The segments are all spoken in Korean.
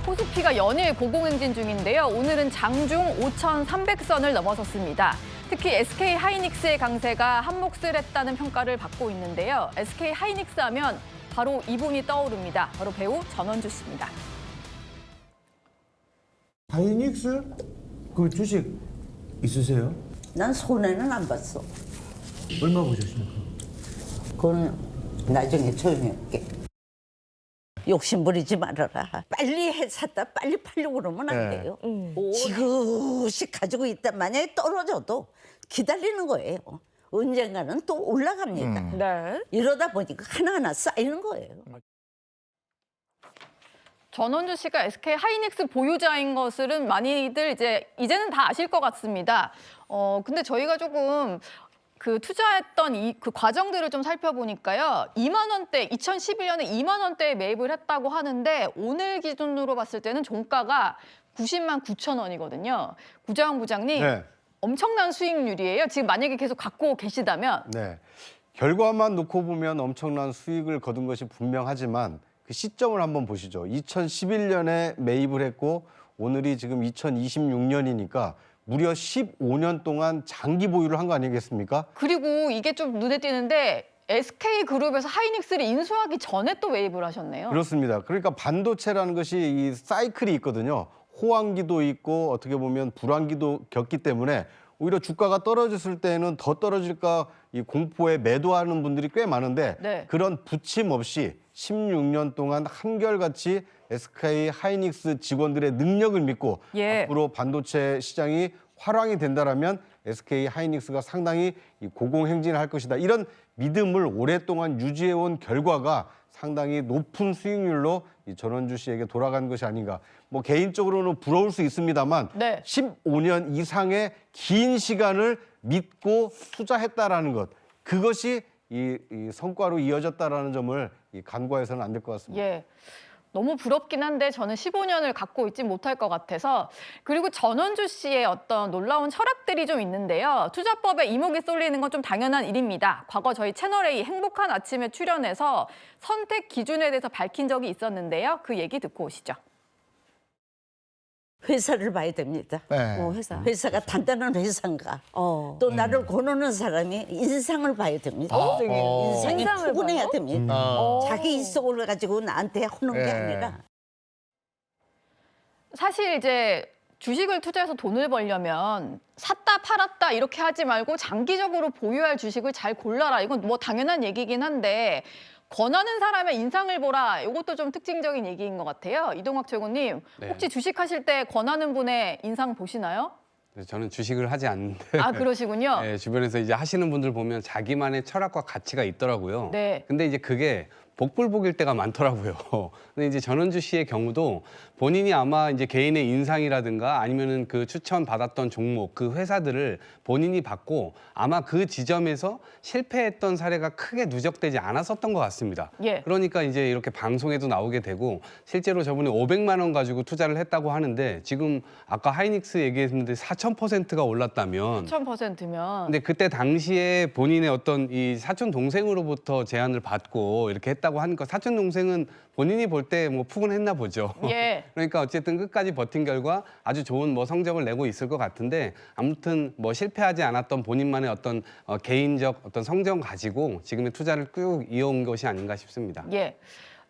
코스피가 연일 고공행진 중인데요. 오늘은 장중 5,300선을 넘어섰습니다. 특히 SK 하이닉스의 강세가 한몫을 했다는 평가를 받고 있는데요. SK 하이닉스 하면 바로 이분이 떠오릅니다. 바로 배우 전원주 씨입니다. 하이닉스? 그 주식 있으세요? 난 손해는 안 봤어. 얼마 보셨습니까? 그건 나중에 조용히 할게. 욕심 부리지 말아라. 빨리 샀다 빨리 팔려고 그러면 안 돼요. 지그시 가지고 있다 만약에 떨어져도 기다리는 거예요. 언젠가는 또 올라갑니다. 네. 이러다 보니까 하나하나 쌓이는 거예요. 전원주 씨가 SK 하이닉스 보유자인 것은 많이들 이제는 다 아실 것 같습니다. 근데 저희가 조금 투자했던 그 과정들을 좀 살펴보니까요. 2만 원대, 2011년에 2만 원대에 매입을 했다고 하는데 오늘 기준으로 봤을 때는 종가가 90만 9천 원이거든요. 구자영 부장님, 네. 엄청난 수익률이에요. 지금 만약에 계속 갖고 계시다면. 네. 결과만 놓고 보면 엄청난 수익을 거둔 것이 분명하지만 그 시점을 한번 보시죠. 2011년에 매입을 했고 오늘이 지금 2026년이니까 무려 15년 동안 장기 보유를 한 거 아니겠습니까? 그리고 이게 좀 눈에 띄는데 SK그룹에서 하이닉스를 인수하기 전에 또 매입을 하셨네요. 그렇습니다. 그러니까 반도체라는 것이 이 사이클이 있거든요. 호황기도 있고 어떻게 보면 불황기도 겪기 때문에 오히려 주가가 떨어졌을 때는 더 떨어질까 이 공포에 매도하는 분들이 꽤 많은데 네. 그런 부침 없이 16년 동안 한결같이 SK 하이닉스 직원들의 능력을 믿고 예. 앞으로 반도체 시장이 활황이 된다라면 SK 하이닉스가 상당히 고공행진을 할 것이다. 이런 믿음을 오랫동안 유지해온 결과가 상당히 높은 수익률로 이 전원주 씨에게 돌아간 것이 아닌가. 뭐 개인적으로는 부러울 수 있습니다만 네. 15년 이상의 긴 시간을 믿고 투자했다라는 것. 그것이 이 성과로 이어졌다라는 점을 간과해서는 안 될 것 같습니다. 예. 너무 부럽긴 한데 저는 15년을 갖고 있지 못할 것 같아서. 그리고 전원주 씨의 어떤 놀라운 철학들이 좀 있는데요. 투자법에 이목이 쏠리는 건 좀 당연한 일입니다. 과거 저희 채널A 행복한 아침에 출연해서 선택 기준에 대해서 밝힌 적이 있었는데요. 그 얘기 듣고 오시죠. 회사를 봐야 됩니다. 네. 회사가 단단한 회사인가. 또 나를 거느는 사람이 인상을 봐야 됩니다. 인상이 인상을 푸근해야 봐요? 됩니다. 자기 인성을 가지고 나한테 하는 게 아니라. 사실 이제 주식을 투자해서 돈을 벌려면 샀다 팔았다 이렇게 하지 말고 장기적으로 보유할 주식을 잘 골라라. 이건 뭐 당연한 얘기긴 한데 권하는 사람의 인상을 보라. 이것도 좀 특징적인 얘기인 것 같아요. 이동학 최고님, 네. 혹시 주식하실 때 권하는 분의 인상 보시나요? 저는 주식을 하지 않는데 아, 그러시군요. 네, 주변에서 이제 하시는 분들 보면 자기만의 철학과 가치가 있더라고요. 네. 근데 이제 그게 복불복일 때가 많더라고요. 근데 이제 전원주 씨의 경우도 본인이 아마 이제 개인의 인상이라든가 아니면은 그 추천 받았던 종목, 그 회사들을 본인이 받고 아마 그 지점에서 실패했던 사례가 크게 누적되지 않았었던 것 같습니다. 예. 그러니까 이제 이렇게 방송에도 나오게 되고 실제로 저번에 500만 원 가지고 투자를 했다고 하는데 지금 아까 하이닉스 얘기했는데 4,000%가 올랐다면 1,000%면. 근데 그때 당시에 본인의 어떤 이 사촌 동생으로부터 제안을 받고 이렇게 했다고 하니까 사촌 동생은 본인이 볼 때 뭐 푸근했나 보죠. 예. 그러니까 어쨌든 끝까지 버틴 결과 아주 좋은 뭐 성적을 내고 있을 것 같은데 아무튼 뭐 실패하지 않았던 본인만의 어떤 개인적 어떤 성적 가지고 지금의 투자를 쭉 이어온 것이 아닌가 싶습니다. 예.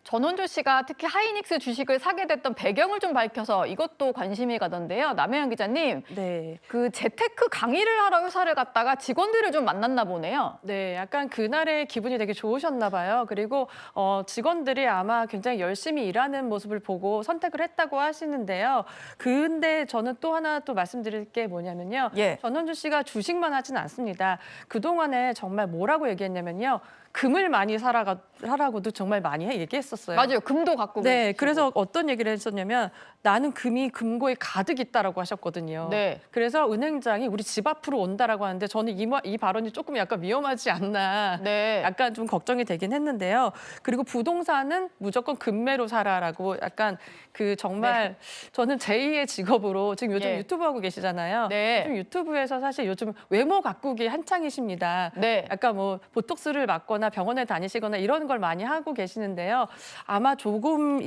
전원주 씨가 특히 하이닉스 주식을 사게 됐던 배경을 좀 밝혀서 이것도 관심이 가던데요. 남혜연 기자님, 네. 그 재테크 강의를 하러 회사를 갔다가 직원들을 좀 만났나 보네요. 네, 약간 그날의 기분이 되게 좋으셨나 봐요. 그리고 직원들이 아마 굉장히 열심히 일하는 모습을 보고 선택을 했다고 하시는데요. 근데 저는 또 하나 또 말씀드릴 게 뭐냐면요. 예. 전원주 씨가 주식만 하진 않습니다. 그동안에 정말 뭐라고 얘기했냐면요. 금을 많이 사라고도 정말 많이 얘기했었어요. 맞아요. 금도 갖고 네, 계시고. 그래서 어떤 얘기를 했었냐면 나는 금이 금고에 가득 있다라고 하셨거든요. 네. 그래서 은행장이 우리 집 앞으로 온다라고 하는데 저는 이 발언이 조금 약간 위험하지 않나. 네. 약간 좀 걱정이 되긴 했는데요. 그리고 부동산은 무조건 금매로 사라라고 약간 그 정말 저는 제2의 직업으로 지금 요즘 예. 유튜브 하고 계시잖아요. 네. 요즘 유튜브에서 사실 요즘 외모 가꾸기 한창이십니다. 네. 약간 뭐 보톡스를 맞거나 병원에 다니시거나 이런 걸 많이 하고 계시는데요. 아마 조금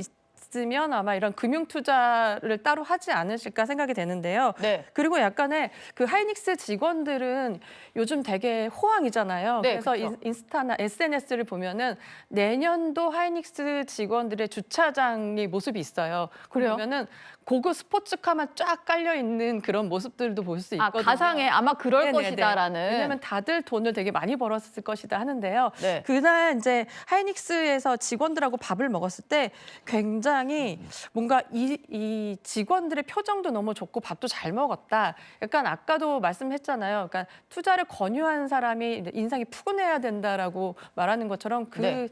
있으면 아마 이런 금융 투자를 따로 하지 않으실까 생각이 되는데요. 네. 그리고 약간의 그 하이닉스 직원들은 요즘 되게 호황이잖아요. 네, 그래서 그렇죠. 인스타나 SNS를 보면은 내년도 하이닉스 직원들의 주차장의 모습이 있어요. 그래요? 그러면은 고급 스포츠카만 쫙 깔려 있는 그런 모습들도 볼 수 아, 있거든요. 가상에 아마 그럴 네네네. 것이다라는. 왜냐하면 다들 돈을 되게 많이 벌었을 것이다 하는데요. 네. 그날 이제 하이닉스에서 직원들하고 밥을 먹었을 때 굉장히 뭔가 이 직원들의 표정도 너무 좋고 밥도 잘 먹었다. 약간 아까도 말씀했잖아요. 그러니까 투자를 권유한 사람이 인상이 푸근해야 된다라고 말하는 것처럼 네.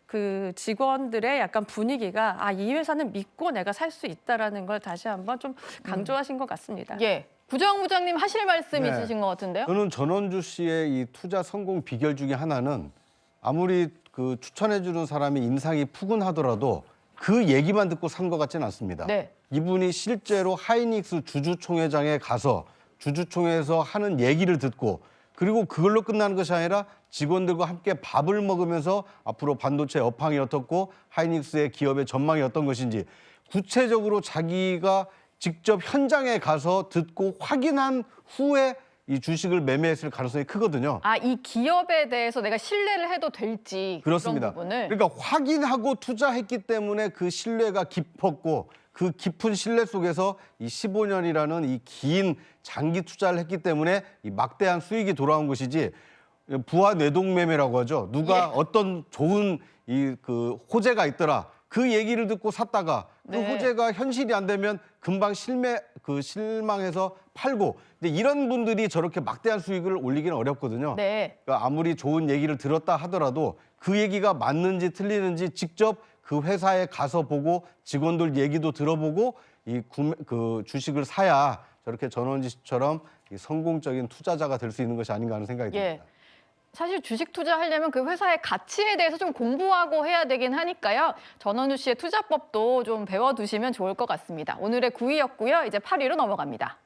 그 직원들의 약간 분위기가 이 회사는 믿고 내가 살 수 있다라는 걸 다시 한번 좀 강조하신 것 같습니다. 예. 구정 부장님 하실 말씀 네. 있으신 것 같은데요? 저는 전원주 씨의 이 투자 성공 비결 중에 하나는 아무리 그 추천해주는 사람이 인상이 푸근하더라도 그 얘기만 듣고 산 것 같지는 않습니다. 네. 이분이 실제로 하이닉스 주주총회장에 가서 주주총회에서 하는 얘기를 듣고 그리고 그걸로 끝나는 것이 아니라 직원들과 함께 밥을 먹으면서 앞으로 반도체 업황이 어떻고 하이닉스의 기업의 전망이 어떤 것인지 구체적으로 자기가 직접 현장에 가서 듣고 확인한 후에 이 주식을 매매했을 가능성이 크거든요. 아, 이 기업에 대해서 내가 신뢰를 해도 될지 그렇습니다. 그런 부분을. 그러니까 확인하고 투자했기 때문에 그 신뢰가 깊었고 그 깊은 신뢰 속에서 이 15년이라는 이 긴 장기 투자를 했기 때문에 이 막대한 수익이 돌아온 것이지 부하 뇌동매매라고 하죠. 누가 어떤 좋은 이 그 호재가 있더라. 그 얘기를 듣고 샀다가 그 네. 호재가 현실이 안 되면 금방 실망해서 팔고 근데 이런 분들이 저렇게 막대한 수익을 올리기는 어렵거든요. 네. 그러니까 아무리 좋은 얘기를 들었다 하더라도 그 얘기가 맞는지 틀리는지 직접 그 회사에 가서 보고 직원들 얘기도 들어보고 그 주식을 사야 저렇게 전원지 씨처럼 이 성공적인 투자자가 될 수 있는 것이 아닌가 하는 생각이 예. 듭니다. 사실 주식 투자하려면 그 회사의 가치에 대해서 좀 공부하고 해야 되긴 하니까요. 전원주 씨의 투자법도 좀 배워두시면 좋을 것 같습니다. 오늘의 9위였고요. 이제 8위로 넘어갑니다.